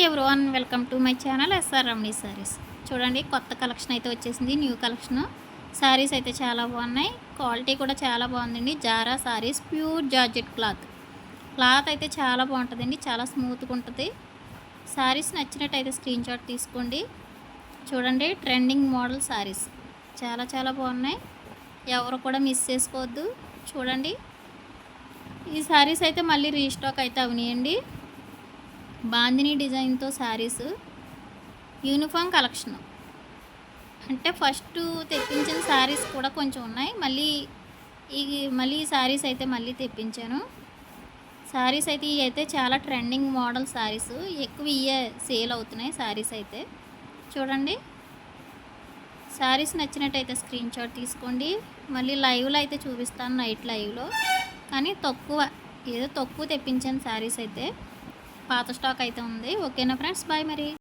Everyone, welcome to my channel SR Ramani sarees. చూడండి, కొత్త collection అయితే వచ్చేసింది. న్యూ కలెక్షన్ సారీస్ అయితే చాలా బాగున్నాయి. క్వాలిటీ కూడా చాలా బాగుందండి. Zara saris, pure georgette cloth అయితే చాలా బాగుంటుందండి. చాలా స్మూత్గా ఉంటుంది. సారీస్ నచ్చినట్టయితే స్క్రీన్ షాట్ తీసుకోండి. చూడండి, ట్రెండింగ్ మోడల్ సారీస్ చాలా చాలా బాగున్నాయి. ఎవరు కూడా మిస్ చేసుకోవద్దు. చూడండి, ఈ సారీస్ అయితే మళ్ళీ రీస్టాక్ అయితే అవనియండి. బాందిని డిజైన్తో శారీస్, యూనిఫామ్ కలెక్షన్. అంటే ఫస్ట్ తెప్పించిన శారీస్ కూడా కొంచెం ఉన్నాయి. మళ్ళీ ఈ శారీస్ అయితే మళ్ళీ తెప్పించాను. శారీస్ అయితే ఇవి అయితే చాలా ట్రెండింగ్ మోడల్ శారీస్. ఎక్కువ ఇవే సేల్ అవుతున్నాయి శారీస్ అయితే. చూడండి, శారీస్ నచ్చినట్టయితే స్క్రీన్ షాట్ తీసుకోండి. మళ్ళీ లైవ్లో అయితే చూపిస్తాను, నైట్ లైవ్లో. కానీ తక్కువ తెప్పించాను శారీస్ అయితే. పాత స్టాక్ అయితే ఉంది. ఓకేనా ఫ్రెండ్స్, బాయ్ మరి.